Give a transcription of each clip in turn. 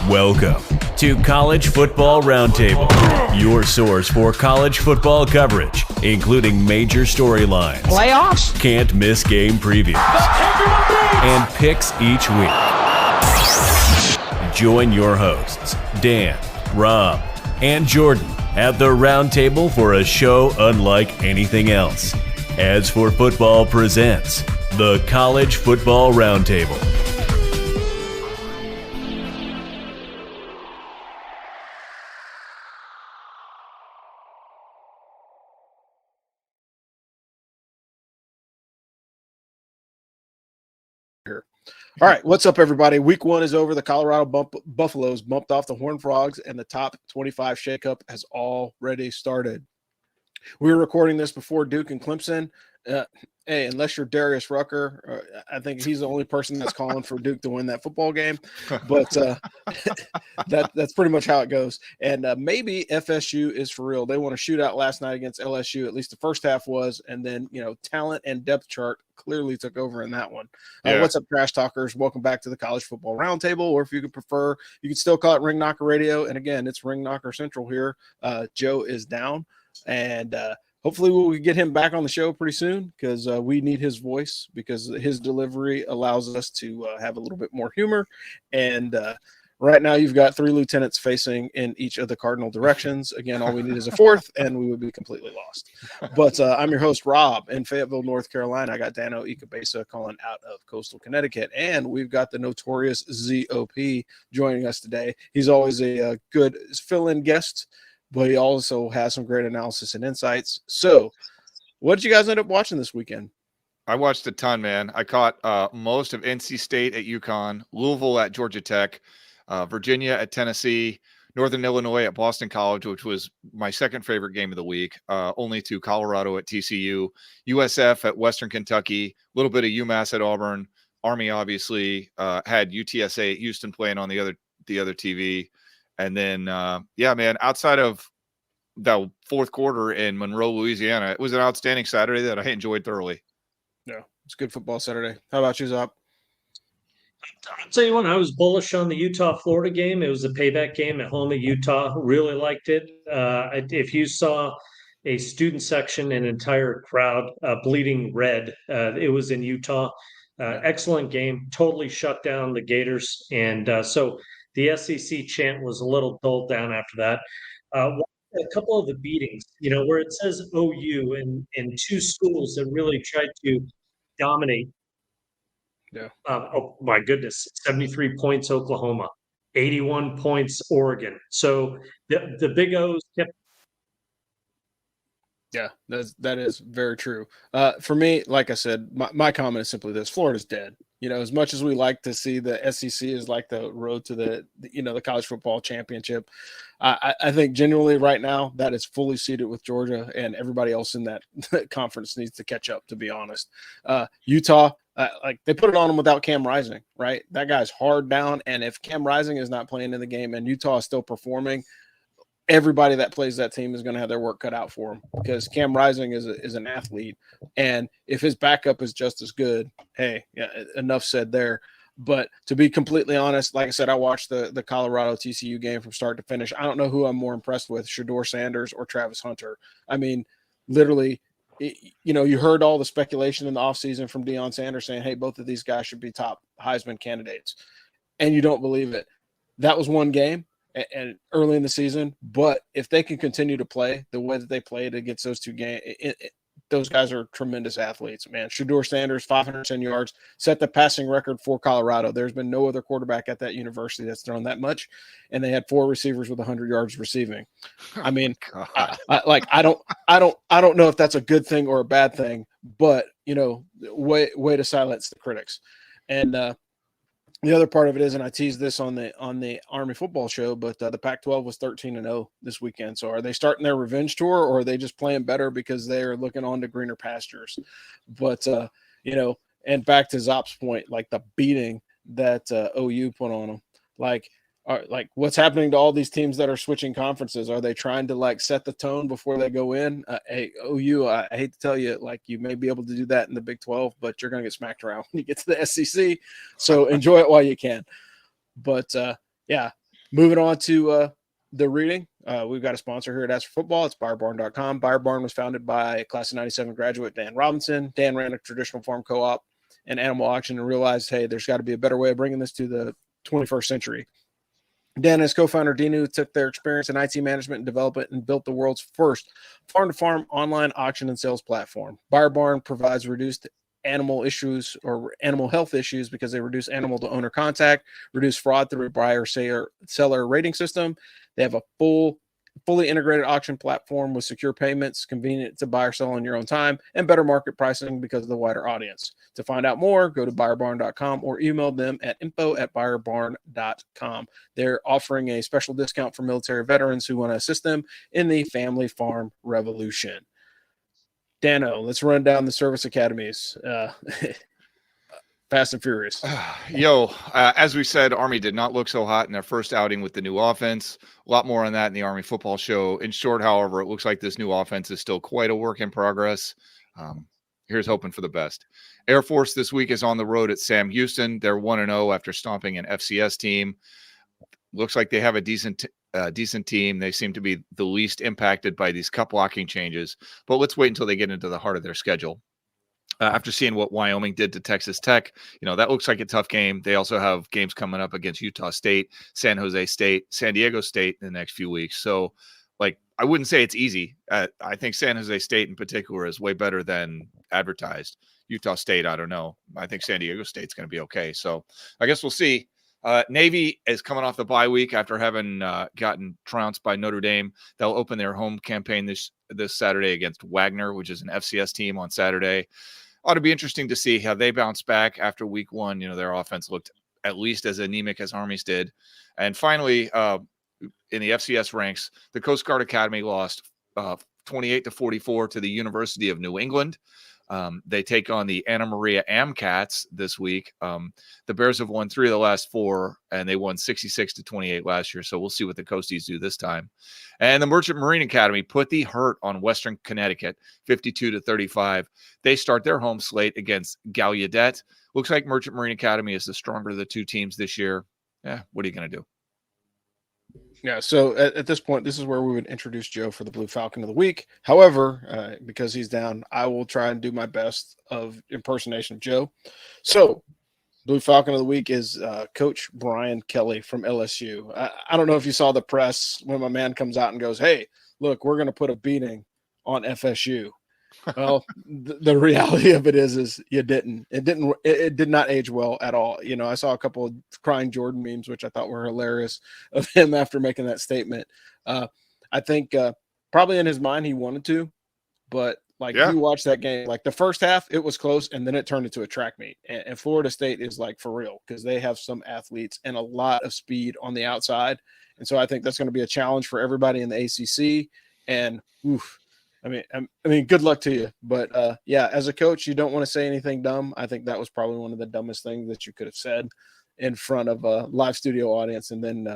Welcome to College Football Roundtable, your source for college football coverage, including major storylines, playoffs, can't miss game previews, and picks each week. Join your hosts, Dan, Rob, and Jordan at the Roundtable for a show unlike anything else. As for Football presents the College Football Roundtable. All right, what's up, everybody? Week 1 is over. The Colorado Buffaloes bumped off the Horned Frogs, and the top 25 shakeup has already started. We were recording this before Duke and Clemson. Hey, unless you're Darius Rucker, I think he's the only person that's calling for Duke to win that football game. But that's pretty much how it goes. And maybe FSU is for real. They won a shootout last night against LSU. At least the first half was. And then, talent and depth chart clearly took over in that one. What's up, Trash Talkers? Welcome back to the College Football Roundtable. Or if you could prefer, you could still call it Ring Knocker Radio. And again, it's Ring Knocker Central here. Joe is down. And hopefully we'll get him back on the show pretty soon because we need his voice because his delivery allows us to have a little bit more humor. And right now you've got 3 lieutenants facing in each of the cardinal directions. Again, all we need is a 4th and we would be completely lost. But I'm your host, Rob, in Fayetteville, North Carolina. I got Dano Ikebesa calling out of coastal Connecticut. And we've got the notorious ZOP joining us today. He's always a good fill-in guest, but he also has some great analysis and insights. So what did you guys end up watching this weekend? I watched a ton, man. I caught most of NC State at UConn, Louisville at Georgia Tech, Virginia at Tennessee, Northern Illinois at Boston College, which was my second favorite game of the week, only to Colorado at TCU, USF at Western Kentucky, a little bit of UMass at Auburn, Army obviously had UTSA at Houston playing on the other TV. And then, man, outside of the fourth quarter in Monroe, Louisiana, it was an outstanding Saturday that I enjoyed thoroughly. Yeah, it's a good football Saturday. How about you, Zop? I'll tell you what, I was bullish on the Utah-Florida game. It was a payback game at home at Utah. Really liked it. If you saw a student section, an entire crowd bleeding red, it was in Utah. Excellent game. Totally shut down the Gators. And so the SEC chant was a little dulled down after that. A couple of the beatings, where it says OU and 2 schools that really tried to dominate. Yeah. Oh my goodness, 73 points Oklahoma, 81 points Oregon. So the Big O's kept. Yeah, that is very true. For me, like I said, my comment is simply this: Florida's dead. As much as we like to see the SEC is like the road to the college football championship, I think genuinely right now that is fully seated with Georgia, and everybody else in that conference needs to catch up, to be honest. Utah, they put it on them without Cam Rising, right? That guy's hard down, and if Cam Rising is not playing in the game and Utah is still performing, everybody that plays that team is going to have their work cut out for him because Cam Rising is an athlete. And if his backup is just as good, hey, yeah, enough said there. But to be completely honest, like I said, I watched the Colorado TCU game from start to finish. I don't know who I'm more impressed with, Shedeur Sanders or Travis Hunter. I mean, literally, you heard all the speculation in the offseason from Deion Sanders saying, hey, both of these guys should be top Heisman candidates. And you don't believe it. That was one game and early in the season, but if they can continue to play the way that they played against those 2 games, those guys are tremendous athletes, man. Shedeur Sanders, 510 yards, set the passing record for Colorado. There's been no other quarterback at that university that's thrown that much, and they had 4 receivers with 100 yards receiving. I mean, I don't know if that's a good thing or a bad thing, but way to silence the critics. And the other part of it is, and I teased this on the Army football show, but the Pac-12 was 13-0 this weekend. So are they starting their revenge tour, or are they just playing better because they're looking on to greener pastures? But and back to Zop's point, like the beating that OU put on them, like what's happening to all these teams that are switching conferences? Are they trying to set the tone before they go in? Hey, OU, I hate to tell you, you may be able to do that in the Big 12, but you're going to get smacked around when you get to the SEC. So enjoy it while you can. But Moving on to the reading. We've got a sponsor here at Ask for Football. It's BuyerBarn.com. BuyerBarn was founded by class of 97 graduate Dan Robinson. Dan ran a traditional farm co-op and animal auction and realized, hey, there's got to be a better way of bringing this to the 21st century. Dan and his co-founder Dinu took their experience in IT management and development and built the world's first farm-to-farm online auction and sales platform. BuyerBarn provides reduced animal issues or animal health issues because they reduce animal to owner contact, reduce fraud through a buyer seller rating system. They have a fully integrated auction platform with secure payments, convenient to buy or sell in your own time, and better market pricing because of the wider audience. To find out more, go to buyerbarn.com or email them at info@buyerbarn.com. They're offering a special discount for military veterans who want to assist them in the family farm revolution. Dano, let's run down the service academies. Fast and Furious. As we said, Army did not look so hot in their first outing with the new offense. A lot more on that in the Army football show. In short, however, it looks like this new offense is still quite a work in progress. Here's hoping for the best. Air Force this week is on the road at Sam Houston. They're 1-0 after stomping an FCS team. Looks like they have a decent team. They seem to be the least impacted by these cup blocking changes. But let's wait until they get into the heart of their schedule. After seeing what Wyoming did to Texas Tech, that looks like a tough game. They also have games coming up against Utah State, San Jose State, San Diego State in the next few weeks. So, I wouldn't say it's easy. I think San Jose State in particular is way better than advertised. Utah State, I don't know. I think San Diego State's going to be okay. So I guess we'll see. Navy is coming off the bye week after having gotten trounced by Notre Dame. They'll open their home campaign this Saturday against Wagner, which is an FCS team on Saturday. Ought to be interesting to see how they bounce back after week one. Their offense looked at least as anemic as Army's did. And finally, in the FCS ranks, the Coast Guard Academy lost 28-44 to the University of New England. They take on the Anna Maria Amcats this week. The Bears have won 3 of the last 4, and they won 66-28 last year. So we'll see what the Coasties do this time. And the Merchant Marine Academy put the hurt on Western Connecticut, 52-35. They start their home slate against Gallaudet. Looks like Merchant Marine Academy is the stronger of the two teams this year. What are you going to do? Yeah, so at this point, this is where we would introduce Joe for the Blue Falcon of the Week. However, because he's down, I will try and do my best of impersonation of Joe. So, Blue Falcon of the Week is Coach Brian Kelly from LSU. I don't know if you saw the press when my man comes out and goes, hey, look, we're going to put a beating on FSU. Well, the reality of it is you didn't. It did not age well at all. I saw a couple of crying Jordan memes, which I thought were hilarious of him after making that statement. I think probably in his mind he wanted to, but you watch that game, the first half it was close, and then it turned into a track meet. And Florida State is for real because they have some athletes and a lot of speed on the outside, and so I think that's going to be a challenge for everybody in the ACC. And I mean, good luck to you. But, as a coach, you don't want to say anything dumb. I think that was probably one of the dumbest things that you could have said in front of a live studio audience, and then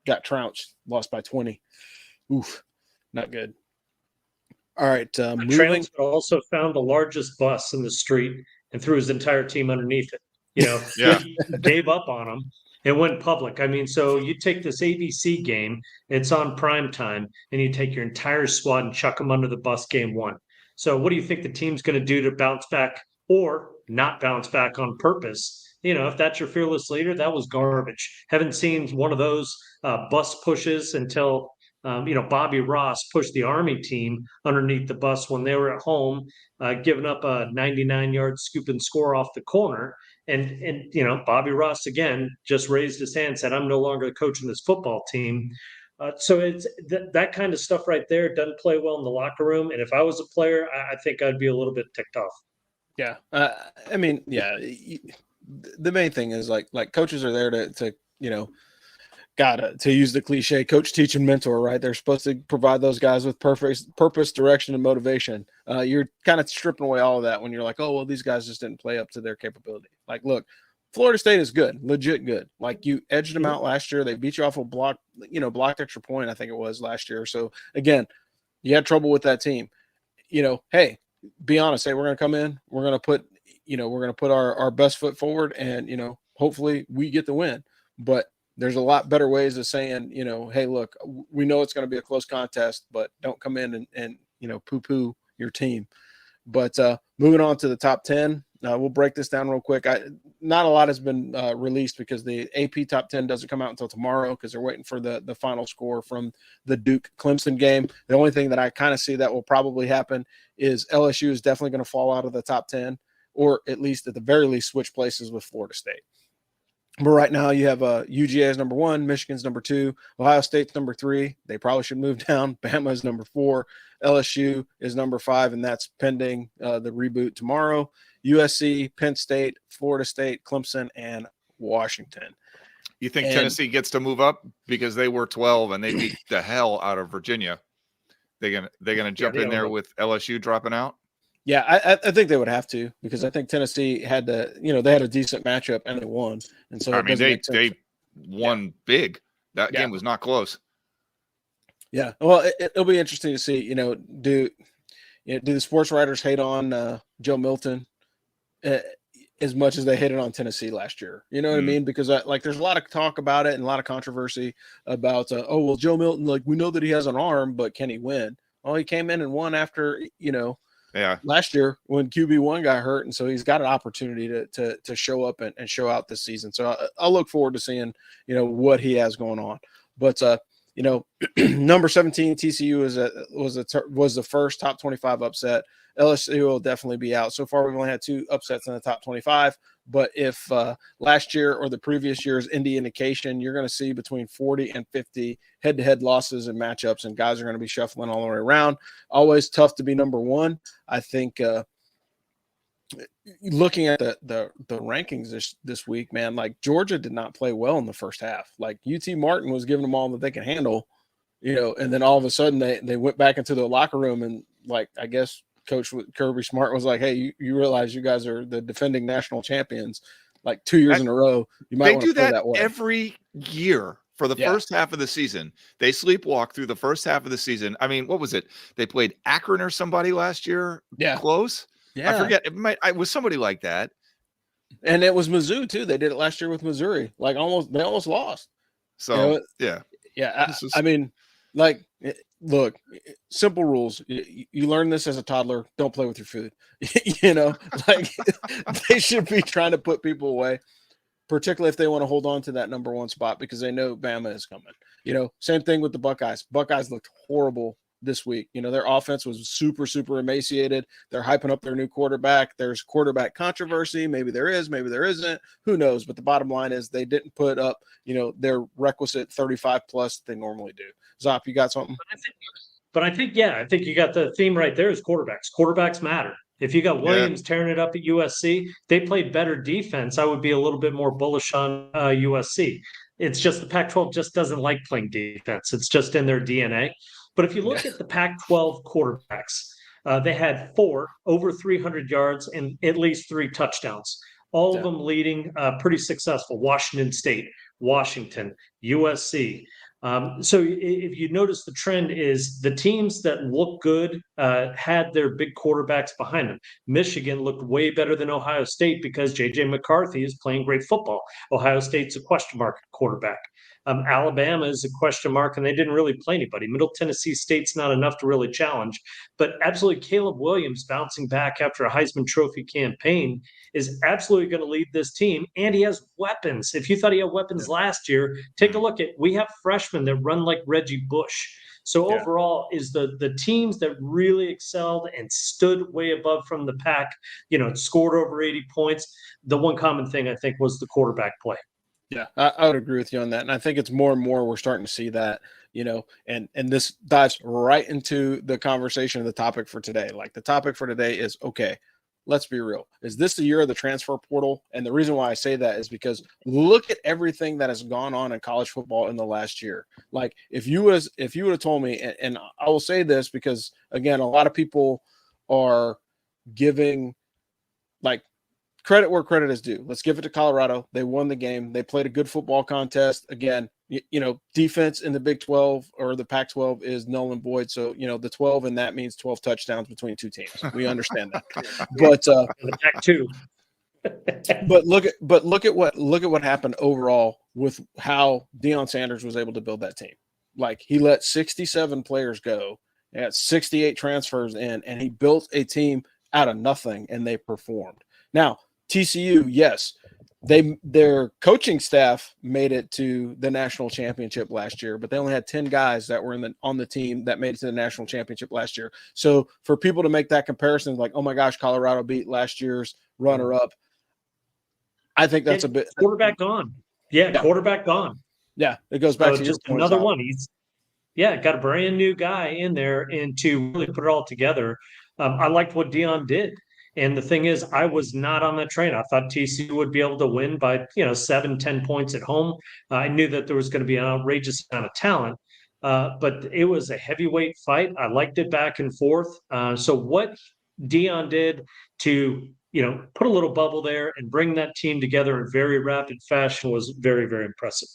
got trounced, lost by 20. Oof, not good. All right. Moving. Also found the largest bus in the street and threw his entire team underneath it. He gave up on them. It went public. I mean, so you take this ABC game, it's on prime time, and you take your entire squad and chuck them under the bus game one. So what do you think the team's going to do to bounce back or not bounce back on purpose? If that's your fearless leader, that was garbage. Haven't seen one of those bus pushes until, Bobby Ross pushed the Army team underneath the bus when they were at home, giving up a 99-yard scoop and score off the corner. And Bobby Ross, again, just raised his hand and said, I'm no longer coaching this football team. So it's that kind of stuff right there doesn't play well in the locker room. And if I was a player, I think I'd be a little bit ticked off. Yeah. The main thing is like coaches are there to use the cliche, coach, teach, and mentor, right? They're supposed to provide those guys with purpose, direction, and motivation. You're kind of stripping away all of that when you're like, oh, well, these guys just didn't play up to their capability. Look, Florida State is good, legit good. You edged them out last year. They beat you off a blocked extra point, I think it was last year. So, again, you had trouble with that team. Hey, be honest. Hey, we're going to come in. We're going to put our best foot forward and, hopefully we get the win. But there's a lot better ways of saying, hey, look, we know it's going to be a close contest, but don't come in and poo-poo your team. But moving on to the top 10, we'll break this down real quick. Not a lot has been released because the AP top 10 doesn't come out until tomorrow because they're waiting for the final score from the Duke-Clemson game. The only thing that I kind of see that will probably happen is LSU is definitely going to fall out of the top 10, or at least at the very least switch places with Florida State. But right now you have UGA is number 1, Michigan's number 2, Ohio State's number 3. They probably should move down. Bama is number 4. LSU is number 5, and that's pending the reboot tomorrow. USC, Penn State, Florida State, Clemson, and Washington. You think Tennessee gets to move up because they were 12 and they beat the hell out of Virginia? They're gonna jump in there with LSU dropping out? Yeah, I think they would have to, because I think Tennessee had they had a decent matchup and they won. And so I mean, they won big. That game was not close. Yeah. Well, it'll be interesting to see, do the sports writers hate on Joe Milton as much as they hated on Tennessee last year? You know what I mean? Because there's a lot of talk about it and a lot of controversy about, Joe Milton, we know that he has an arm, but can he win? Well, he came in and won after, last year when QB1 got hurt. And so he's got an opportunity to show up and show out this season. So I'll look forward to seeing, what he has going on. But, number 17 TCU was the first top 25 upset. LSU will definitely be out. So far, we've only had 2 upsets in the top 25. But if last year or the previous year's Indy indication, you're going to see between 40 and 50 head-to-head losses and matchups, and guys are going to be shuffling all the way around. Always tough to be number 1. I think looking at the rankings this week, man, Georgia did not play well in the first half. UT Martin was giving them all that they can handle, and then all of a sudden they went back into the locker room and I guess Coach Kirby Smart was like, hey, you realize you guys are the defending national champions 2 years in a row. You might want to play that way. Every year for the first half of the season. They sleepwalk through the first half of the season. I mean, what was it? They played Akron or somebody last year. Yeah. Close. Yeah. I forget. It was somebody like that. And it was Mizzou too. They did it last year with Missouri. They almost lost. So yeah. I mean, look, simple rules. You learn this as a toddler. Don't play with your food. They should be trying to put people away, particularly if they want to hold on to that number 1 spot, because they know Bama is coming. Same thing with the Buckeyes. Buckeyes looked horrible this week. Their offense was super, super emaciated. They're hyping up their new quarterback. There's quarterback controversy. Maybe there is, maybe there isn't. Who knows? But the bottom line is they didn't put up, their requisite 35 plus that they normally do. Zop, you got something? But I think you got the theme right there is quarterbacks. Quarterbacks matter. If you got Williams tearing it up at USC, they played better defense. I would be a little bit more bullish on USC. It's just the Pac-12 just doesn't like playing defense. It's just in their DNA. But if you look at the Pac-12 quarterbacks, they had 4 over 300 yards and at least 3 touchdowns. All of them leading pretty successful. Washington State, Washington, USC. So if you notice, the trend is the teams that look good had their big quarterbacks behind them. Michigan looked way better than Ohio State because J.J. McCarthy is playing great football. Ohio State's a question mark quarterback. Alabama is a question mark, and they didn't really play anybody. Middle Tennessee State's not enough to really challenge. But absolutely, Caleb Williams bouncing back after a Heisman Trophy campaign is absolutely going to lead this team, and he has weapons. If you thought he had weapons last year, take a look at, we have freshmen that run like Reggie Bush. So overall, is the teams that really excelled and stood way above from the pack, scored over 80 points. The one common thing I think was the quarterback play. Yeah, I would agree with you on that. And I think it's more and more we're starting to see that, and this dives right into the conversation of the topic for today. The topic for today is, okay, let's be real. Is this the year of the transfer portal? And the reason why I say that is because look at everything that has gone on in college football in the last year. If you would have told me, and I will say this because, again, a lot of people are giving credit where credit is due. Let's give it to Colorado. They won the game. They played a good football contest. Again, defense in the Big 12 or the Pac-12 is null and void. So, the 12, and that means 12 touchdowns between 2 teams. We understand that. But the Pac-2. but look at what happened overall with how Deion Sanders was able to build that team. Like, he let 67 players go, had 68 transfers in, and he built a team out of nothing, and they performed. Now, TCU, yes, their coaching staff made it to the national championship last year, but they only had 10 guys that were on the team that made it to the national championship last year. So for people to make that comparison, like, oh my gosh, Colorado beat last year's runner-up, I think that's a bit quarterback gone. Yeah, quarterback gone. Yeah, it goes back to just another one. He's got a brand new guy in there, and to really put it all together, I liked what Deion did. And the thing is, I was not on that train. I thought TCU would be able to win by 7-10 points at home. I knew that there was going to be an outrageous amount of talent, but it was a heavyweight fight. I liked it back and forth. So what Deion did to put a little bubble there and bring that team together in very rapid fashion was very, very impressive.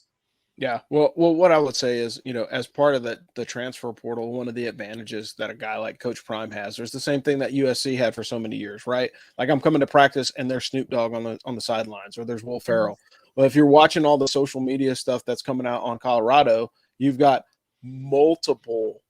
Yeah. Well, what I would say is, as part of the transfer portal, one of the advantages that a guy like Coach Prime has, there's the same thing that USC had for so many years, right? Like, I'm coming to practice and there's Snoop Dogg on the sidelines, or there's Will Ferrell. Well, if you're watching all the social media stuff that's coming out on Colorado, you've got multiple,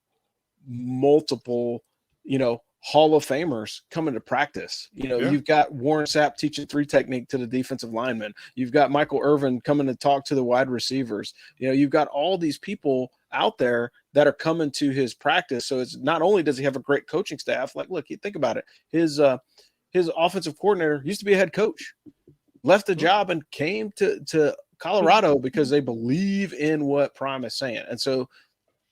Hall of Famers coming to practice. You've got Warren Sapp teaching 3 technique to the defensive linemen. You've got Michael Irvin coming to talk to the wide receivers. You've got all these people out there that are coming to his practice. So it's not only does he have a great coaching staff, like, look, you think about it. His offensive coordinator used to be a head coach, left the job and came to Colorado because they believe in what Prime is saying. And so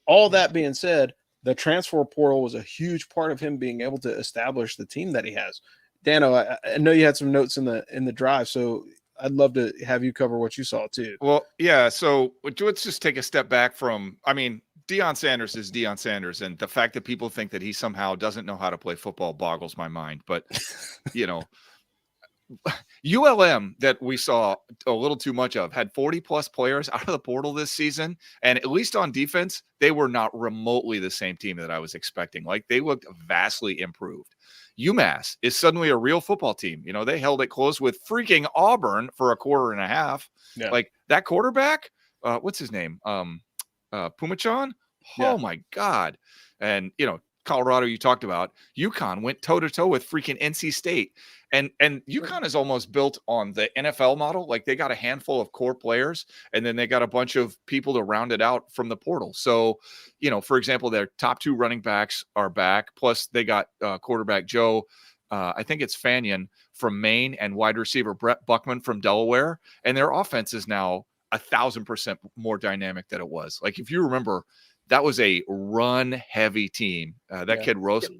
all that being said, the transfer portal was a huge part of him being able to establish the team that he has. Dano, I know you had some notes in the drive, so I'd love to have you cover what you saw too. Well, yeah. So let's just take a step back from, Deion Sanders is Deion Sanders, and the fact that people think that he somehow doesn't know how to play football boggles my mind. But, ULM that we saw a little too much of had 40 plus players out of the portal this season. And at least on defense, they were not remotely the same team that I was expecting. Like, they looked vastly improved. UMass is suddenly a real football team. They held it close with freaking Auburn for a quarter and a half. Yeah. Like, that quarterback, what's his name? Pumachan. Oh my God. And, Colorado, you talked about. UConn went toe-to-toe with freaking NC State. And UConn is almost built on the NFL model. Like, they got a handful of core players, and then they got a bunch of people to round it out from the portal. So, for example, their top 2 running backs are back. Plus, they got quarterback Joe, I think it's Fanyon from Maine, and wide receiver Brett Buckman from Delaware. And their offense is now 1,000% more dynamic than it was. Like, if you remember, that was a run-heavy team. Kid Rojas.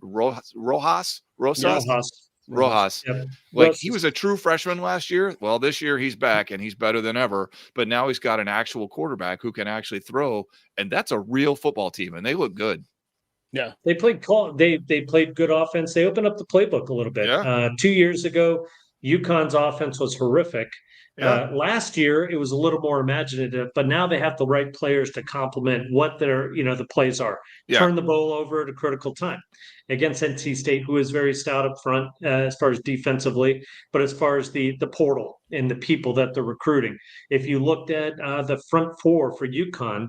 Yep. Like, he was a true freshman last year. Well, this year he's back and he's better than ever. But now he's got an actual quarterback who can actually throw, and that's a real football team, and they look good. Yeah, they played good offense. They opened up the playbook a little bit. Yeah. 2 years ago, UConn's offense was horrific. Yeah. Last year, it was a little more imaginative, but now they have the right players to complement what the plays are. Yeah. Turn the ball over at a critical time against NC State, who is very stout up front as far as defensively, but as far as the portal and the people that they're recruiting. If you looked at the front 4 for UConn,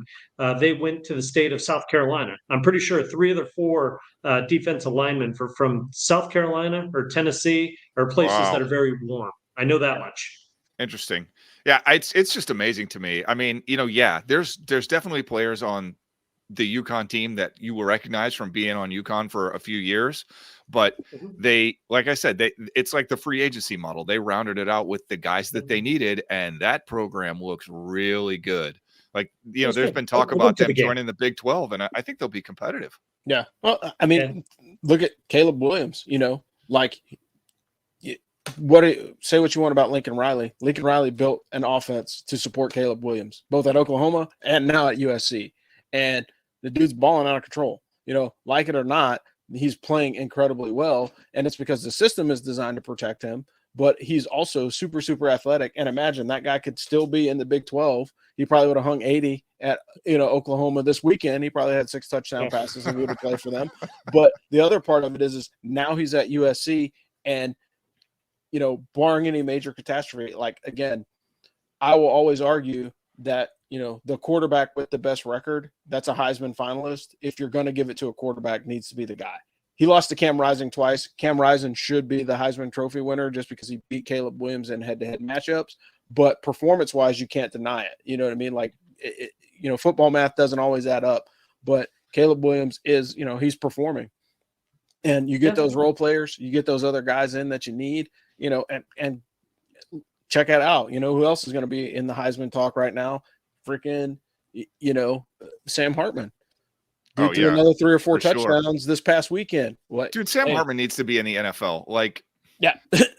they went to the state of South Carolina. I'm pretty sure 3 of their 4 defensive linemen from South Carolina or Tennessee or places that are very warm. I know that much. Interesting. Yeah, it's just amazing to me. There's definitely players on the UConn team that you will recognize from being on UConn for a few years, but they, like I said, it's like the free agency model. They rounded it out with the guys that they needed, and that program looks really good. Like, there's been talk about them joining the Big 12, and I think they'll be competitive. Yeah. Well, look at Caleb Williams, say what you want about Lincoln Riley. Lincoln Riley built an offense to support Caleb Williams, both at Oklahoma and now at USC. And the dude's balling out of control. Like it or not, he's playing incredibly well. And it's because the system is designed to protect him, but he's also super, super athletic. And imagine that guy could still be in the Big 12. He probably would have hung 80 at Oklahoma this weekend. He probably had 6 touchdown passes and would have played for them. But the other part of it is now he's at USC, and barring any major catastrophe, like, again, I will always argue that, the quarterback with the best record, that's a Heisman finalist. If you're going to give it to a quarterback, needs to be the guy. He lost to Cam Rising twice. Cam Rising should be the Heisman Trophy winner just because he beat Caleb Williams in head-to-head matchups. But performance-wise, you can't deny it. You know what I mean? Like, football math doesn't always add up. But Caleb Williams is, he's performing. And you get those role players, you get those other guys in that you need, and check it out. Who else is going to be in the Heisman talk right now? Freaking, Sam Hartman. Threw another 3 or 4 touchdowns this past weekend. Dude, Sam Hartman needs to be in the NFL. Yeah.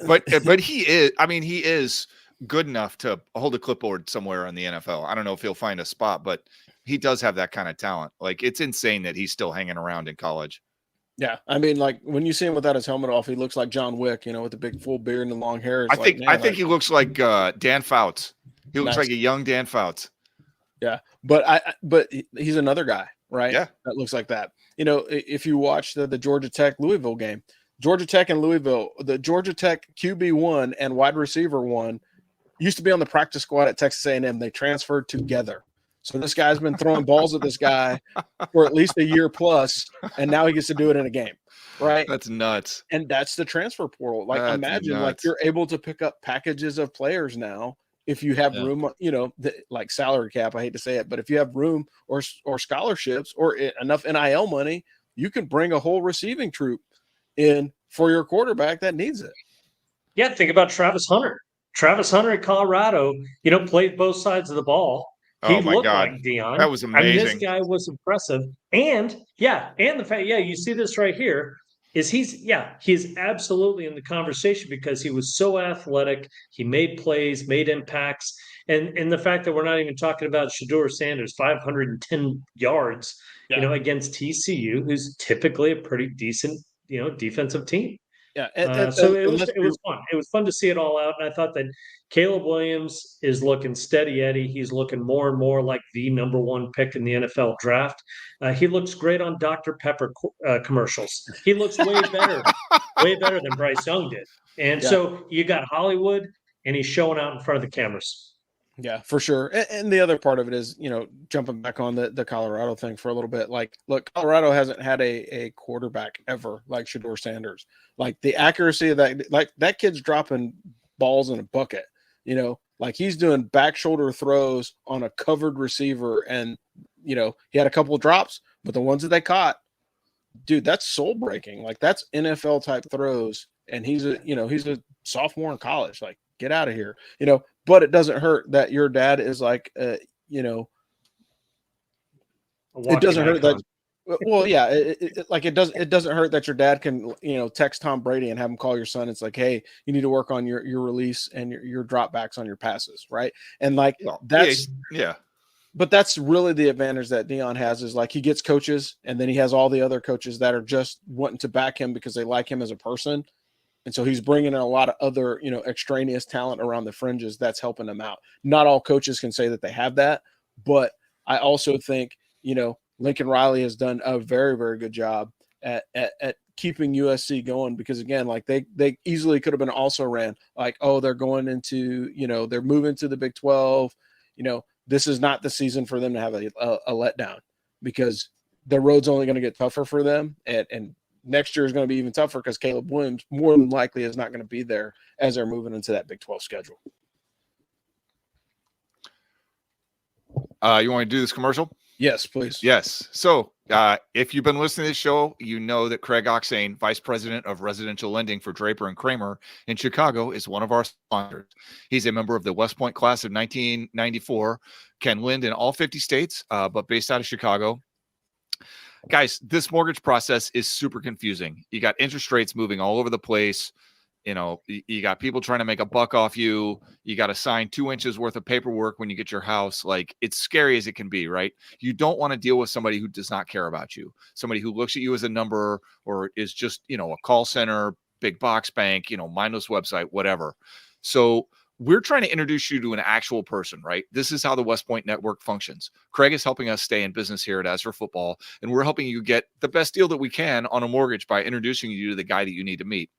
but he is good enough to hold a clipboard somewhere in the NFL. I don't know if he'll find a spot, but he does have that kind of talent. It's insane that he's still hanging around in college. Yeah. I mean, when you see him without his helmet off, he looks like John Wick, with the big full beard and the long hair. I think he looks like Dan Fouts. He looks like a young Dan Fouts. Yeah. But he's another guy. Right? Yeah. That looks like that. If you watch the Georgia Tech Louisville game, Georgia Tech and Louisville, the Georgia Tech QB1 and wide receiver 1 used to be on the practice squad at Texas A&M. They transferred together. So this guy's been throwing balls at this guy for at least a year plus, and now he gets to do it in a game. Right? That's nuts. And that's the transfer portal. Imagine you're able to pick up packages of players now. If you have room, like salary cap, I hate to say it, but if you have room or scholarships or enough NIL money, you can bring a whole receiving troop in for your quarterback that needs it. Yeah, think about Travis Hunter. Travis Hunter in Colorado, played both sides of the ball. He looked like Deion. That was amazing. This guy was impressive. And the fact, you see this right here. He's absolutely in the conversation because he was so athletic. He made plays, made impacts. And the fact that we're not even talking about Shedeur Sanders, 510 yards, against TCU, who's typically a pretty decent, defensive team. Yeah. So it was fun. It was fun to see it all out. And I thought that Caleb Williams is looking steady Eddie. He's looking more and more like the number 1 pick in the NFL draft. He looks great on Dr. Pepper commercials. He looks way better than Bryce Young did. And so you got Hollywood, and he's showing out in front of the cameras. Yeah, for sure. And the other part of it is, jumping back on the Colorado thing for a little bit. Look, Colorado hasn't had a quarterback ever like Shedeur Sanders. The accuracy of that kid's dropping balls in a bucket. He's doing back shoulder throws on a covered receiver, and he had a couple of drops, but the ones that they caught, dude, that's soul breaking. That's NFL type throws, and he's a sophomore in college. Get out of here, But it doesn't hurt that your dad is it doesn't hurt that. Well, yeah, it doesn't hurt that your dad can, text Tom Brady and have him call your son. It's hey, you need to work on your release and your dropbacks on your passes, right? And that's But that's really the advantage that Deion has is he gets coaches, and then he has all the other coaches that are just wanting to back him because they like him as a person. And so he's bringing in a lot of other, extraneous talent around the fringes that's helping him out. Not all coaches can say that they have that, but I also think, Lincoln Riley has done a very, very good job at keeping USC going because, again, they easily could have been also ran they're going into, they're moving to the Big 12. This is not the season for them to have a letdown because the road's only going to get tougher for them. And next year is going to be even tougher because Caleb Williams more than likely is not going to be there as they're moving into that Big 12 schedule. You want to do this commercial? Yes, please. Yes. So if you've been listening to this show, you know that Craig Oxane, Vice President of Residential Lending for Draper and Kramer in Chicago, is one of our sponsors. He's a member of the West Point class of 1994, can lend in all 50 states, but based out of Chicago. Guys, this mortgage process is super confusing. You got interest rates moving all over the place. You got people trying to make a buck off you. You got to sign 2 inches worth of paperwork when you get your house. It's scary as it can be, right? You don't want to deal with somebody who does not care about you. Somebody who looks at you as a number or is just, a call center, big box bank, mindless website, whatever. So we're trying to introduce you to an actual person, right? This is how the West Point Network functions. Craig is helping us stay in business here at As for Football, and we're helping you get the best deal that we can on a mortgage by introducing you to the guy that you need to meet.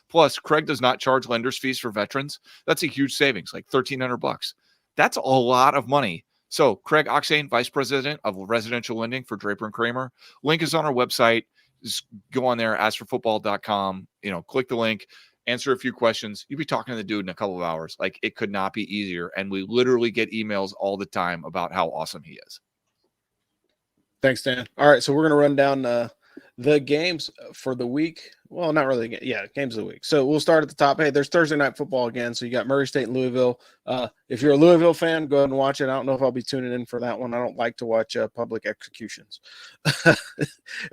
Plus, Craig does not charge lenders fees for veterans. That's a huge savings, like $1,300. That's a lot of money So Craig Oxane, Vice President of Residential Lending for Draper and Kramer. Link is on our website. Just go on there, askforfootball.com, click the link, answer a few questions. You'll be talking to the dude in a couple of hours. Like, it could not be easier. And we literally get emails all the time about how awesome he is. Thanks, Dan. All right, so we're going to run down the games for the week. Well, not really. Games of the week. So we'll start at the top. Hey, there's Thursday night football again. So you got Murray State and Louisville. If you're a Louisville fan, go ahead and watch it. I don't know if I'll be tuning in for that one. I don't like to watch public executions.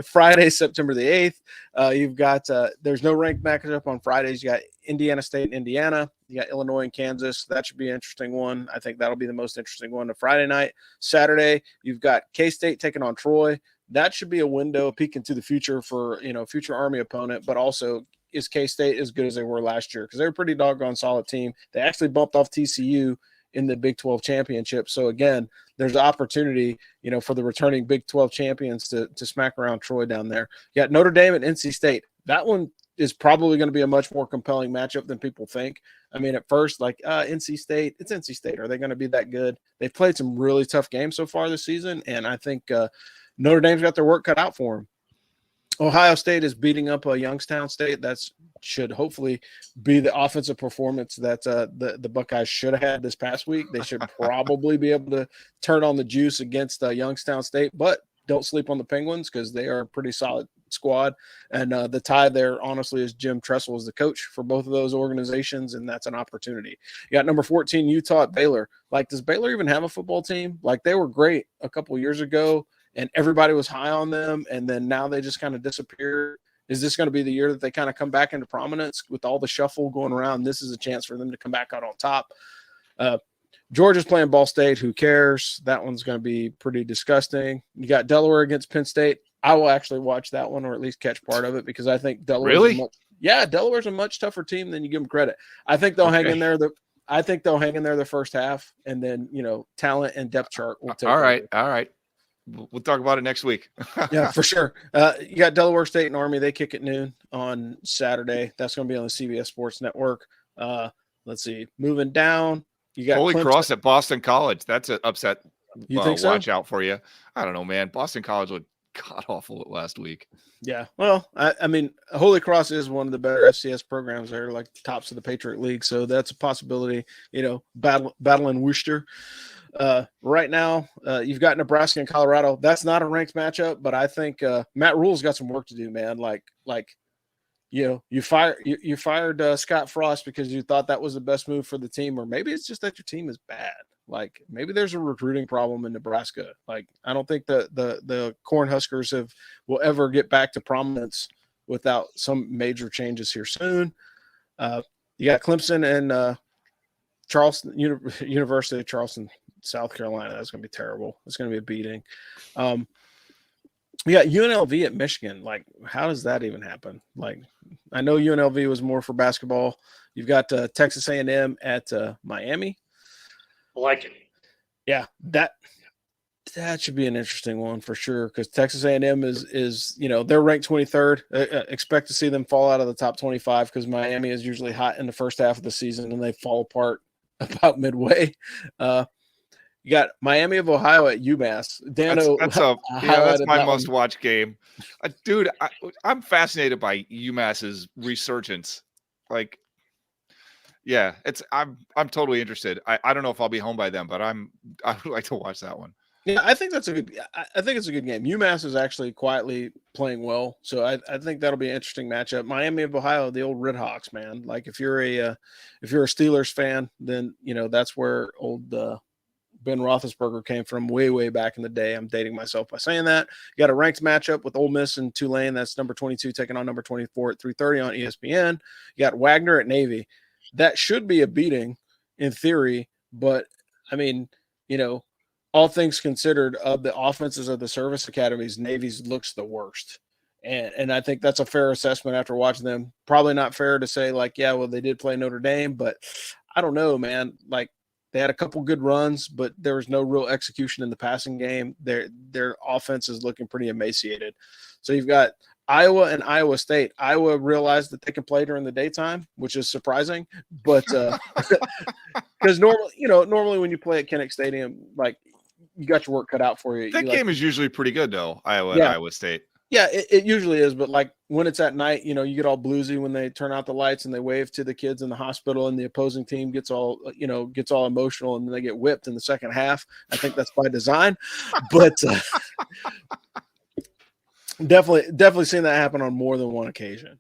Friday, September the 8th. You've got there's no ranked matchup on Fridays. You got Indiana State and Indiana. You got Illinois and Kansas. That should be an interesting one. I think that'll be the most interesting one. To Friday night. Saturday, you've got K-State taking on Troy. That should be a window, a peek into the future for, future Army opponent, but also is K-State as good as they were last year? Because they're a pretty doggone solid team. They actually bumped off TCU in the Big 12 championship. So again, there's opportunity, for the returning Big 12 champions to smack around Troy down there. You got Notre Dame and NC State. That one is probably going to be a much more compelling matchup than people think. I mean, at first, NC State, it's NC State. Are they going to be that good? They've played some really tough games so far this season, and I think Notre Dame's got their work cut out for them. Ohio State is beating up Youngstown State. That should hopefully be the offensive performance that the Buckeyes should have had this past week. They should probably be able to turn on the juice against Youngstown State, but don't sleep on the Penguins because they are a pretty solid squad. And the tie there, honestly, is Jim Tressel is the coach for both of those organizations, and that's an opportunity. You got number 14, Utah at Baylor. Does Baylor even have a football team? They were great a couple years ago, and everybody was high on them, and then now they just kind of disappear. Is this going to be the year that they kind of come back into prominence with all the shuffle going around? This is a chance for them to come back out on top. Georgia's playing Ball State. Who cares? That one's going to be pretty disgusting. You got Delaware against Penn State. I will actually watch that one, or at least catch part of it, because I think Delaware. Really? Delaware's a much tougher team than you give them credit. I think they'll hang in there. I think they'll hang in there the first half, and then talent and depth chart will take. All right. We'll talk about it next week. Yeah, for sure. You got Delaware State and Army. They kick at noon on Saturday. That's going to be on the CBS Sports Network. Let's see. Moving down, you got Holy Clemson. Cross at Boston College. That's an upset. You think so? Watch out for you. I don't know, man. Boston College looked god awful last week. Yeah. Well, I mean, Holy Cross is one of the better FCS programs. They're like tops of the Patriot League. So that's a possibility, battling Worcester. Right now, you've got Nebraska and Colorado. That's not a ranked matchup, but I think Matt Rule's got some work to do, man. You fired Scott Frost because you thought that was the best move for the team, or maybe it's just that your team is bad. Maybe there's a recruiting problem in Nebraska. I don't think the Cornhuskers will ever get back to prominence without some major changes here soon. You got Clemson and Charleston University of Charleston, South Carolina. That's going to be terrible. It's going to be a beating. We got UNLV at Michigan. How does that even happen? I know UNLV was more for basketball. You've got Texas A&M at Miami. I like it. Yeah, that should be an interesting one for sure, because Texas A&M is they're ranked 23rd. Expect to see them fall out of the top 25 because Miami is usually hot in the first half of the season and they fall apart about midway. You got Miami of Ohio at UMass. Dano, that's my must-watch game. Dude, I'm fascinated by UMass's resurgence. I'm totally interested. I don't know if I'll be home by then, but I would like to watch that one. Yeah, I think it's a good game. UMass is actually quietly playing well, so I think that'll be an interesting matchup. Miami of Ohio, the old Red Hawks, man. If you're a Steelers fan, then that's where old Ben Roethlisberger came from way back in the day. I'm dating myself by saying that. You got a ranked matchup with Ole Miss and Tulane. That's number 22 taking on number 24 at 3:30 on ESPN. You got Wagner at Navy. That should be a beating in theory, but I mean, all things considered, of the offenses of the service academies, Navy's looks the worst. And I think that's a fair assessment after watching them. Probably not fair to say they did play Notre Dame, but I don't know, man. They had a couple good runs, but there was no real execution in the passing game. Their offense is looking pretty emaciated. So you've got Iowa and Iowa State. Iowa realized that they can play during the daytime, which is surprising, but because normally when you play at Kinnick Stadium, you got your work cut out for you. That You game is usually pretty good though. Iowa State. Yeah, it usually is, but like when it's at night, you get all bluesy when they turn out the lights and they wave to the kids in the hospital, and the opposing team gets all emotional, and then they get whipped in the second half. I think that's by design, but definitely seen that happen on more than one occasion.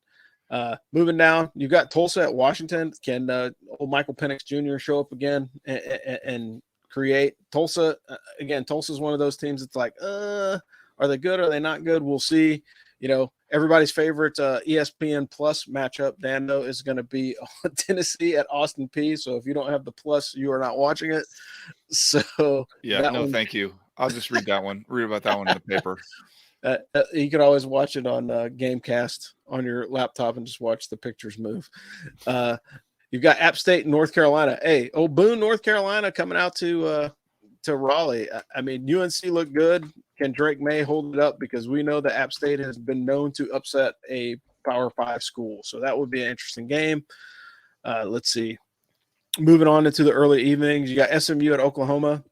Moving down, you've got Tulsa at Washington. Can old Michael Penix Jr. show up again and create? Tulsa again? Tulsa's one of those teams that's like, are they good? Are they not good? We'll see. Everybody's favorite ESPN Plus matchup, Dando, is going to be Tennessee at Austin Peay. So if you don't have the Plus, you are not watching it. So thank you. I'll just read that one. Read about that one in the paper. You can always watch it on Gamecast on your laptop and just watch the pictures move. You've got App State and North Carolina. Hey, old Boone, North Carolina coming out to Raleigh. I mean, UNC looked good. Can Drake May hold it up? Because we know that App State has been known to upset a Power 5 school. So that would be an interesting game. Let's see. Moving on into the early evenings, you got SMU at Oklahoma.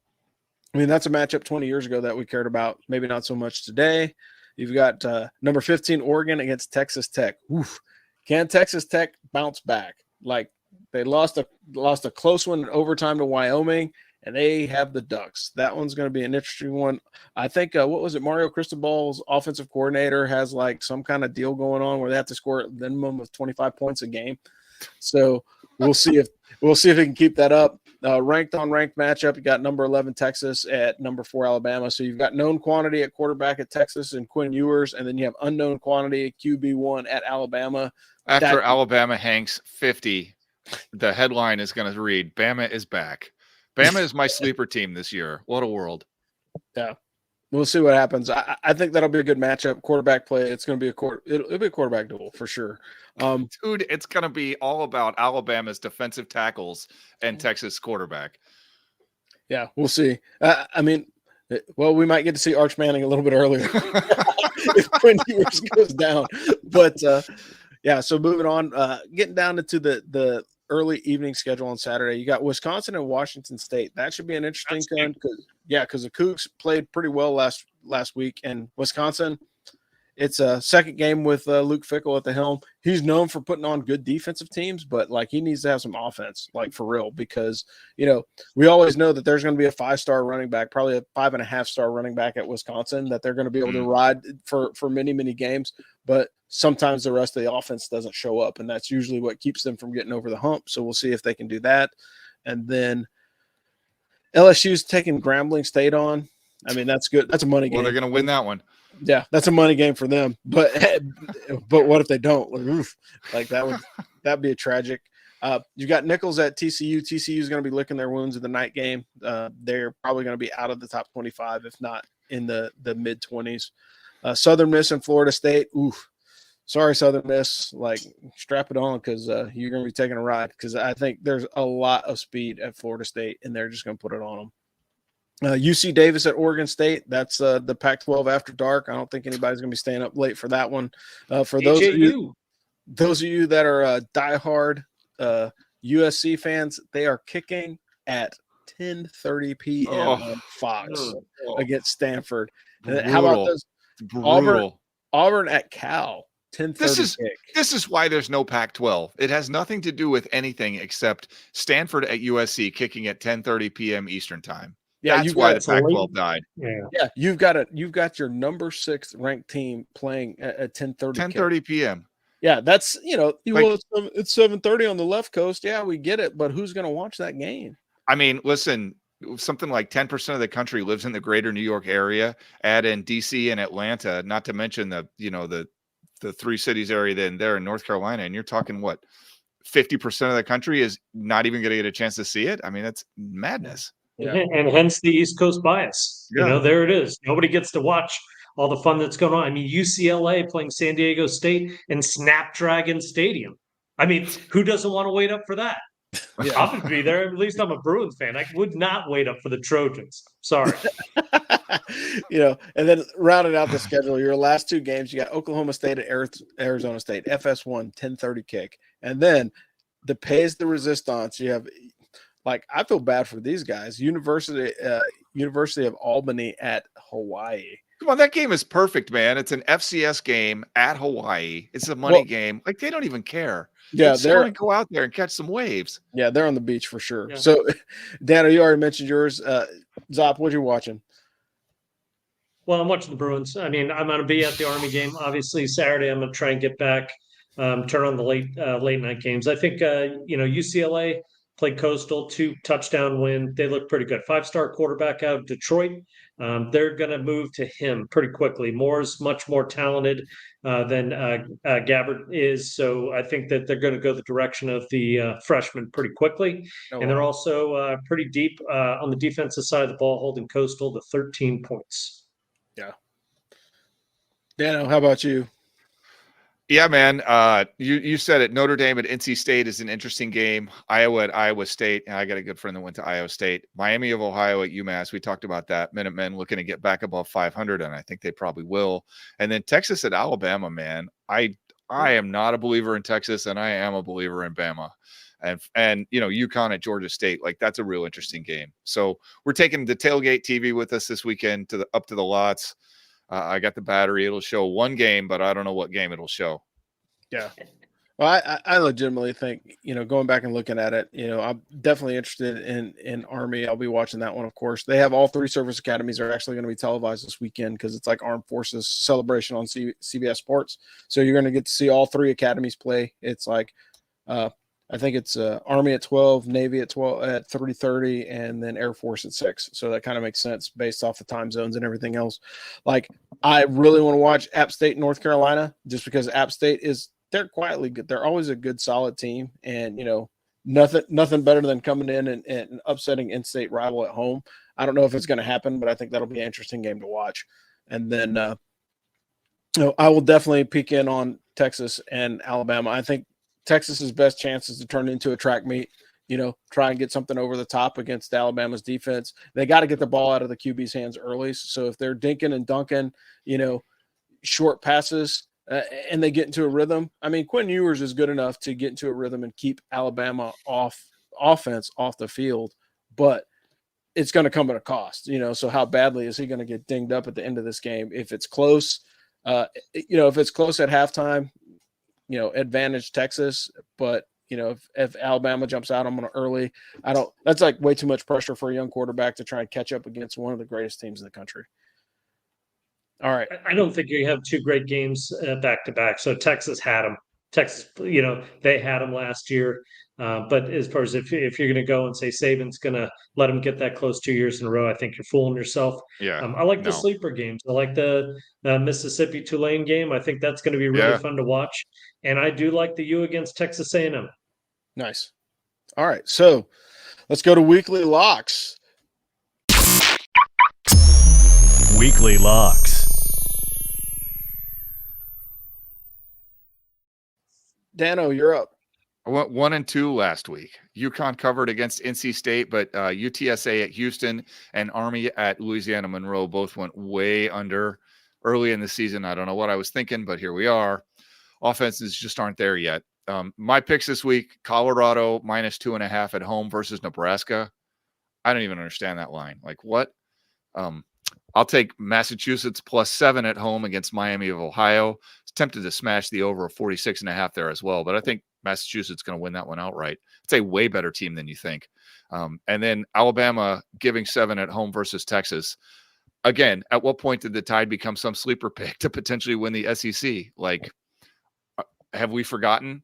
I mean, that's a matchup 20 years ago that we cared about. Maybe not so much today. You've got number 15 Oregon against Texas Tech. Oof. Can Texas Tech bounce back? Like they lost a close one in overtime to Wyoming, and they have the Ducks. That one's going to be an interesting one. I think what was it? Mario Cristobal's offensive coordinator has like some kind of deal going on where they have to score a minimum of 25 points a game. So we'll see if he can keep that up. Ranked on ranked matchup, you got number 11 Texas at number 4 Alabama. So you've got known quantity at quarterback at Texas and Quinn Ewers, and then you have unknown quantity at QB1 at Alabama. After Alabama hanks 50, the headline is going to read, Bama is back. Bama is my sleeper team this year. What a world. Yeah. We'll see what happens. I think that'll be a good matchup. Quarterback play. It's going to be it'll be a quarterback duel for sure. Dude, it's going to be all about Alabama's defensive tackles and Texas quarterback. Yeah, we'll see. I mean, we might get to see Arch Manning a little bit earlier if Quinn Ewers goes down. But yeah, so moving on, getting down into the early evening schedule on Saturday. You got Wisconsin and Washington State. That should be an interesting one because the Cougs played pretty well last week, and Wisconsin, it's a second game with Luke Fickell at the helm. He's known for putting on good defensive teams, but like he needs to have some offense, like for real, because we always know that there's going to be a 5-star running back, probably a 5.5-star running back at Wisconsin that they're going to be able to ride for many, many games, but sometimes the rest of the offense doesn't show up, and that's usually what keeps them from getting over the hump. So we'll see if they can do that. And then LSU's taking Grambling State on. I mean, that's good. That's a money game. Well, they're going to win that one. Yeah, that's a money game for them. But what if they don't? Like that'd be a tragic. You got Nichols at TCU. TCU is going to be licking their wounds in the night game. They're probably going to be out of the top 25, if not in the mid 20s. Southern Miss and Florida State. Oof. Sorry, Southern Miss. Like, strap it on because you're going to be taking a ride because I think there's a lot of speed at Florida State, and they're just going to put it on them. UC Davis at Oregon State. That's the Pac-12 after dark. I don't think anybody's going to be staying up late for that one. For those of you that are diehard USC fans, they are kicking at 10:30 p.m. on Fox against Stanford. How about those? Auburn at Cal. 10:30 kick. This is why there's no Pac-12. It has nothing to do with anything except Stanford at USC kicking at 10:30 p.m. Eastern time. Yeah, that's why the Pac-12 died. Yeah, you've got your number 6 ranked team playing at 10:30. 10:30 p.m. Yeah, that's it's 7:30 on the left coast. Yeah, we get it, but who's going to watch that game? I mean, listen, something like 10% of the country lives in the greater New York area. Add in DC and Atlanta, not to mention the 3 cities area then there in North Carolina, and you're talking what 50% of the country is not even going to get a chance to see it. I mean, that's madness. Yeah. And hence the East Coast bias. Yeah. There it is. Nobody gets to watch all the fun that's going on. I mean, UCLA playing San Diego State in Snapdragon Stadium. I mean, who doesn't want to wait up for that? Yeah. I would be there. At least I'm a Bruins fan. I would not wait up for the Trojans. Sorry. And then rounding out the schedule, your last 2 games, you got Oklahoma State at Arizona State, FS1, 10:30 kick. And then the Pays de Resistance, you have – like, I feel bad for these guys. University University of Albany at Hawaii. Come on, that game is perfect, man. It's an FCS game at Hawaii. It's a money game. Like, they don't even care. Yeah, they want to go out there and catch some waves. Yeah, they're on the beach for sure. Yeah. So, Dano, you already mentioned yours. Zop, what you watching? Well, I'm watching the Bruins. I mean, I'm going to be at the Army game. Obviously, Saturday, I'm going to try and get back, turn on the late night games. I think, UCLA played Coastal, 2-touchdown win. They look pretty good. 5-star quarterback out of Detroit. They're going to move to him pretty quickly. Moore's much more talented than Gabbard is. So I think that they're going to go the direction of the freshman pretty quickly. And they're also pretty deep on the defensive side of the ball, holding Coastal to 13 points. Yeah. Dano, how about you? Yeah, man. You said it. Notre Dame at NC State is an interesting game. Iowa at Iowa State. I got a good friend that went to Iowa State. Miami of Ohio at UMass. We talked about that. Minutemen looking to get back above 500, and I think they probably will. And then Texas at Alabama, man. I am not a believer in Texas, and I am a believer in Bama. And UConn at Georgia State, like, that's a real interesting game. So we're taking the tailgate TV with us this weekend up to the lots. I got the battery. It'll show one game, but I don't know what game it'll show. Yeah. Well, I legitimately think, going back and looking at it, I'm definitely interested in Army. I'll be watching that one, of course. They have all 3 service academies are actually going to be televised this weekend because it's like Armed Forces Celebration on CBS Sports. So you're going to get to see all 3 academies play. It's like, I think it's Army at 12, Navy at 12 at 3:30, and then Air Force at 6. So that kind of makes sense based off the time zones and everything else. Like, I really want to watch App State, North Carolina, just because App State they're quietly good. They're always a good, solid team, and nothing better than coming in and upsetting in-state rival at home. I don't know if it's going to happen, but I think that'll be an interesting game to watch. And then, I will definitely peek in on Texas and Alabama. I think Texas's best chance is to turn it into a track meet, try and get something over the top against Alabama's defense. They got to get the ball out of the QB's hands early. So if they're dinking and dunking, short passes and they get into a rhythm, I mean, Quinn Ewers is good enough to get into a rhythm and keep Alabama off the field, but it's going to come at a cost, so how badly is he going to get dinged up at the end of this game? If it's close, if it's close at halftime, advantage Texas, but if Alabama jumps out on them early, that's like way too much pressure for a young quarterback to try and catch up against one of the greatest teams in the country. All right. I don't think you have 2 great games back to back. So Texas had them. Texas, they had them last year. But as far as if you're going to go and say Saban's going to let them get that close 2 years in a row, I think you're fooling yourself. Yeah. I like the sleeper games. I like the Mississippi Tulane game. I think that's going to be really fun to watch. And I do like the U against Texas A&M. Nice. All right. So let's go to weekly locks. Weekly locks. Dano, you're up. I went 1-2 last week. UConn covered against NC State, but UTSA at Houston and Army at Louisiana Monroe both went way under early in the season. I don't know what I was thinking, but here we are. Offenses just aren't there yet. My picks this week, Colorado -2.5 at home versus Nebraska. I don't even understand that line. Like, what? I'll take Massachusetts +7 at home against Miami of Ohio. It's tempted to smash the over of 46.5 there as well, but I think Massachusetts is going to win that one outright. It's a way better team than you think. And then Alabama giving 7 at home versus Texas. Again, at what point did the Tide become some sleeper pick to potentially win the SEC? Like, have we forgotten?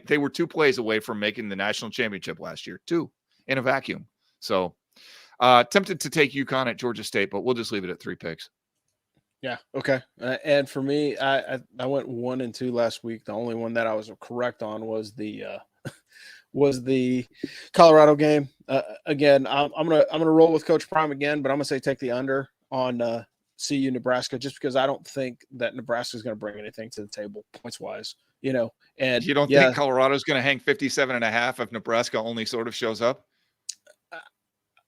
They were 2 plays away from making the national championship last year, 2 in a vacuum. So tempted to take UConn at Georgia State, but we'll just leave it at 3 picks. Yeah. Okay. And for me, I went 1-2 last week. The only one that I was correct on was the Colorado game. Again, I'm gonna roll with Coach Prime again, but I'm gonna say take the under on CU Nebraska, just because I don't think that Nebraska is going to bring anything to the table points wise. And you don't think Colorado's going to hang 57.5 if Nebraska only sort of shows up?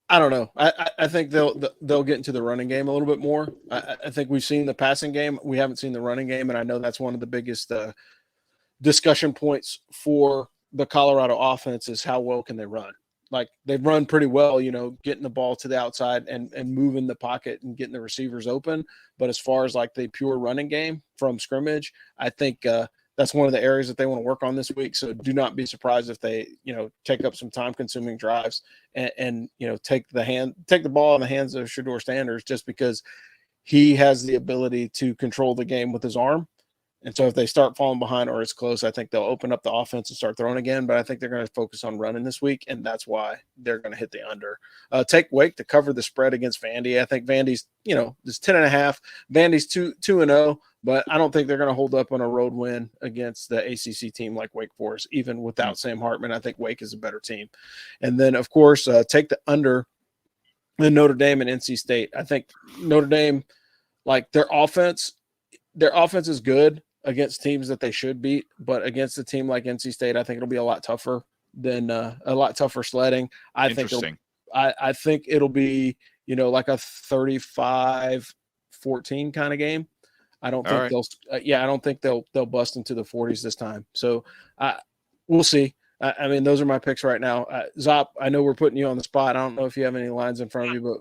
I don't know. I think they'll get into the running game a little bit more. I think we've seen the passing game. We haven't seen the running game, and I know that's one of the biggest discussion points for the Colorado offense is how well can they run. like they've run pretty well, getting the ball to the outside and moving the pocket and getting the receivers open. But as far as like the pure running game from scrimmage, I think that's one of the areas that they want to work on this week. So do not be surprised if they, take up some time consuming drives and take the ball in the hands of Shedeur Sanders, just because he has the ability to control the game with his arm. And so if they start falling behind or it's close, I think they'll open up the offense and start throwing again. But I think they're going to focus on running this week, and that's why they're going to hit the under. Take Wake to cover the spread against Vandy. I think Vandy's, is 10.5. Vandy's 2-0, but I don't think they're going to hold up on a road win against the ACC team like Wake Forest, even without Sam Hartman. I think Wake is a better team. And then, of course, take the under in Notre Dame and NC State. I think Notre Dame, like their offense is good against teams that they should beat, but against a team like NC State, I think it'll be a lot tougher sledding. I think it'll be, like a 35-14 kind of game. I don't think they'll bust into the 40s this time. So we'll see. I mean, those are my picks right now. Zop, I know we're putting you on the spot. I don't know if you have any lines in front of you, but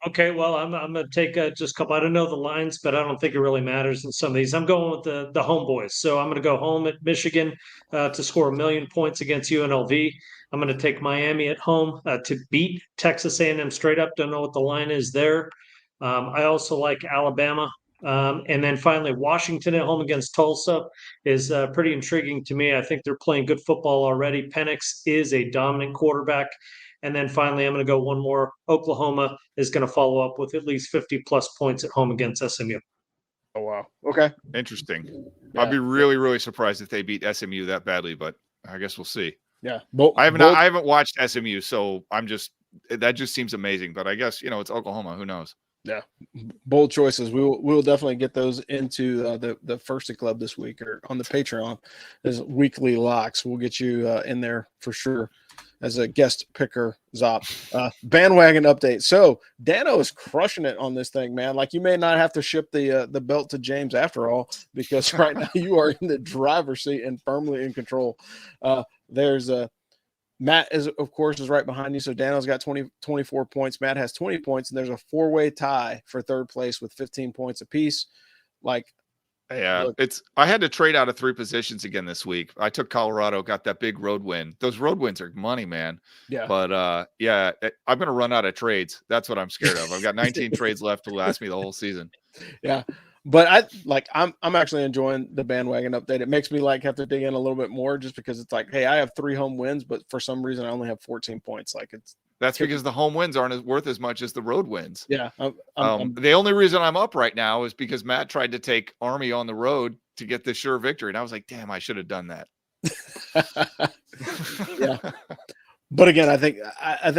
okay, well, I'm going to take just a couple. I don't know the lines, but I don't think it really matters in some of these. I'm going with the homeboys. So I'm going to go home at Michigan to score 1,000,000 points against UNLV. I'm going to take Miami at home to beat Texas A&M straight up. Don't know what the line is there. I also like Alabama. And then finally, Washington at home against Tulsa is pretty intriguing to me. I think they're playing good football already. Penix is a dominant quarterback. And then finally, I'm going to go one more. Oklahoma is going to follow up with at least 50-plus points at home against SMU. Oh, wow. Okay. Interesting. Yeah. I'd be really, really surprised if they beat SMU that badly, but I guess we'll see. Yeah. I haven't watched SMU, so that just seems amazing. But I guess, it's Oklahoma. Who knows? Yeah. Bold choices. We'll definitely get those into the Firsty Club this week, or on the Patreon as weekly locks. We'll get you in there for sure as a guest picker, Zop. Bandwagon update. So Dano is crushing it on this thing, man. Like, you may not have to ship the belt to James after all, because right now you are in the driver's seat and firmly in control. There's Matt is right behind you. So Dano's got 24 points. Matt has 20 points, and there's a 4-way tie for third place with 15 points apiece. Yeah, I had to trade out of 3 positions again this week. I took Colorado, got that big road win. Those road wins are money, man. Yeah. But I'm going to run out of trades. That's what I'm scared of. I've got 19 trades left to last me the whole season. Yeah. But I'm actually enjoying the bandwagon update. It makes me have to dig in a little bit more, just because it's like, hey, I have 3 home wins, but for some reason I only have 14 points. That's because the home wins aren't worth as much as the road wins. Yeah. The only reason I'm up right now is because Matt tried to take Army on the road to get the sure victory. And I was like, damn, I should have done that. Yeah. But again, I think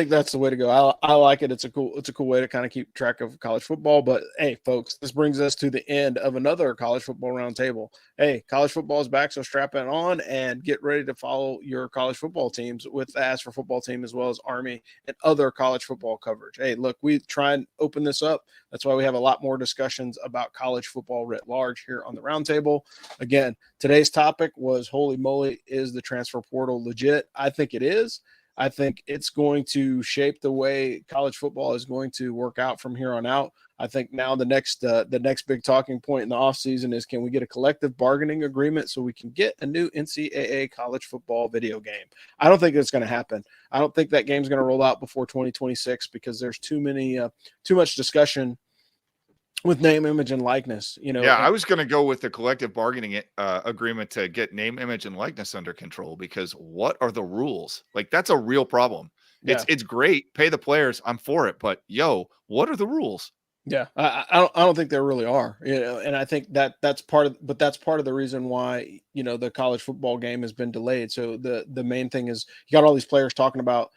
that's the way to go. I like it. It's a cool way to kind of keep track of college football. But hey, folks, this brings us to the end of another college football roundtable. Hey, college football is back, so strap it on and get ready to follow your college football teams with the Ask for Football team, as well as Army and other college football coverage. Hey, look, we try and open this up. That's why we have a lot more discussions about college football writ large here on the roundtable. Again, today's topic was, holy moly, is the transfer portal legit? I think it is. I think it's going to shape the way college football is going to work out from here on out. I think now the next big talking point in the offseason is, can we get a collective bargaining agreement so we can get a new NCAA college football video game? I don't think it's going to happen. I don't think that game's going to roll out before 2026, because there's too much discussion with name, image, and likeness. Yeah, I was going to go with the collective bargaining agreement to get name, image, and likeness under control, because what are the rules? That's a real problem. Yeah. It's great. Pay the players. I'm for it. But what are the rules? Yeah, I don't think there really are. And I think that's part of the reason why, the college football game has been delayed. So the main thing is, you got all these players talking about,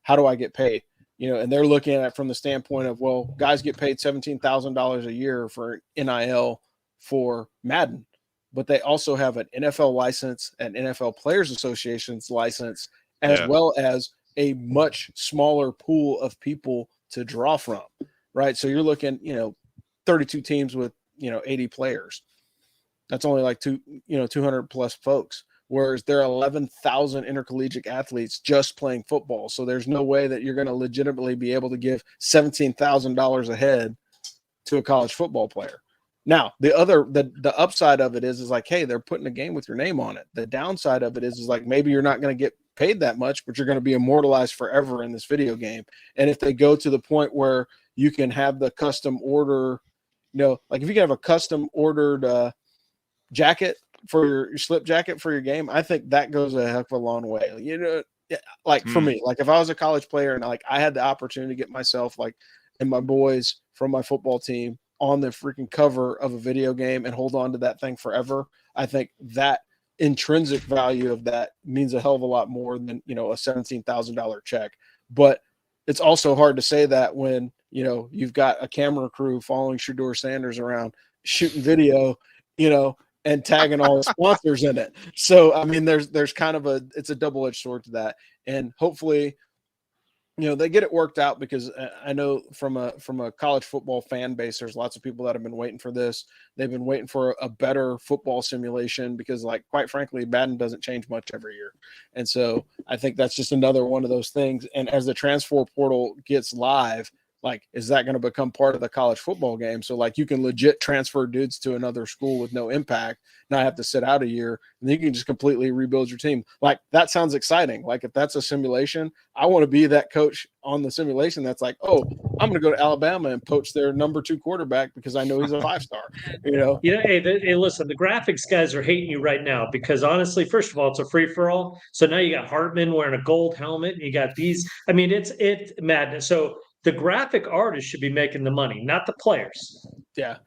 how do I get paid? And they're looking at it from the standpoint of, well, guys get paid $17,000 a year for NIL for Madden, but they also have an NFL license, an NFL Players Association's license, as well as a much smaller pool of people to draw from, right? So you're looking, 32 teams with, 80 players. That's only 200 plus folks. whereas there are 11,000 intercollegiate athletes just playing football. So there's no way that you're going to legitimately be able to give $17,000 a head to a college football player. Now, the upside of it is like, hey, they're putting a game with your name on it. The downside of it is like maybe you're not going to get paid that much, but you're going to be immortalized forever in this video game. And if they go to the point where you can have the custom order, like if you can have a custom ordered jacket for your slip jacket for your game, I think that goes a heck of a long way. Like for me, like if I was a college player and like I had the opportunity to get myself like and my boys from my football team on the freaking cover of a video game and hold on to that thing forever, I think that intrinsic value of that means a hell of a lot more than, a $17,000 check. But it's also hard to say that when, you've got a camera crew following Shedeur Sanders around shooting video, and tagging all the sponsors in it. So, I mean, there's kind of it's a double-edged sword to that. And hopefully, they get it worked out, because I know from a college football fan base, there's lots of people that have been waiting for this. They've been waiting for a better football simulation because, like, quite frankly, Madden doesn't change much every year. And so I think that's just another one of those things. And as the transfer portal gets live, like, is that going to become part of the college football game? So, like, you can legit transfer dudes to another school with no impact, not have to sit out a year, and then you can just completely rebuild your team. Like, that sounds exciting. Like, if that's a simulation, I want to be that coach on the simulation that's like, oh, I'm going to go to Alabama and poach their number 2 quarterback because I know he's a 5-star, Hey, listen, the graphics guys are hating you right now because, honestly, first of all, it's a free-for-all. So now you got Hartman wearing a gold helmet, and you got these. I mean, it's madness. So the graphic artist should be making the money, not the players. Yeah,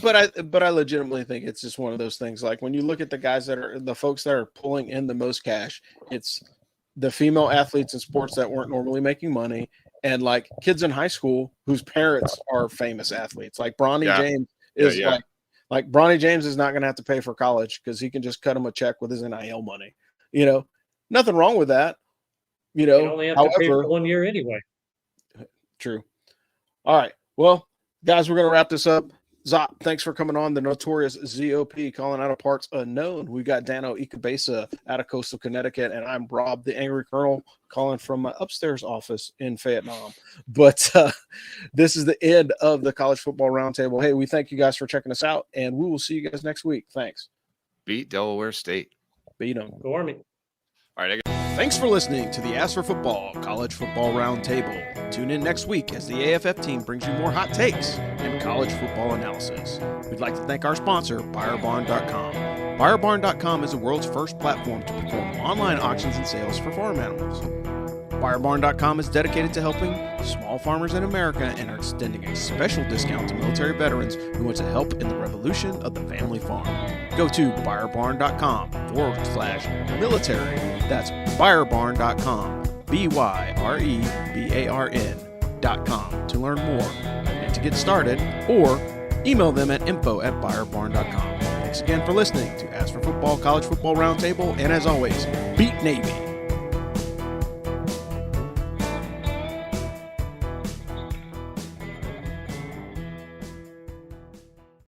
but I legitimately think it's just one of those things. Like, when you look at the folks that are pulling in the most cash, it's the female athletes in sports that weren't normally making money, and like kids in high school whose parents are famous athletes. Like Bronny James is like Bronny James is not going to have to pay for college because he can just cut him a check with his NIL money. Nothing wrong with that. You only have to pay for 1 year anyway. True. All right. Well, guys, we're going to wrap this up. Zop, thanks for coming on. The notorious ZOP, calling out of parts unknown. We got Dano Ikebesa out of coastal Connecticut, and I'm Rob, the Angry Colonel, calling from my upstairs office in Vietnam. But this is the end of the College Football Roundtable. Hey, we thank you guys for checking us out, and we will see you guys next week. Thanks. Beat Delaware State. Beat them. Go Army. All right. Thanks for listening to the Ask for Football College Football Roundtable. Tune in next week as the AFF team brings you more hot takes and college football analysis. We'd like to thank our sponsor, BuyerBarn.com. BuyerBarn.com is the world's first platform to perform online auctions and sales for farm animals. BuyerBarn.com is dedicated to helping small farmers in America and are extending a special discount to military veterans who want to help in the revolution of the family farm. Go to BuyerBarn.com/military. That's BuyerBarn.com, BYREBARN.com to learn more and to get started, or email them at info@BuyerBarn.com. Thanks again for listening to Ask for Football College Football Roundtable, and as always, beat Navy.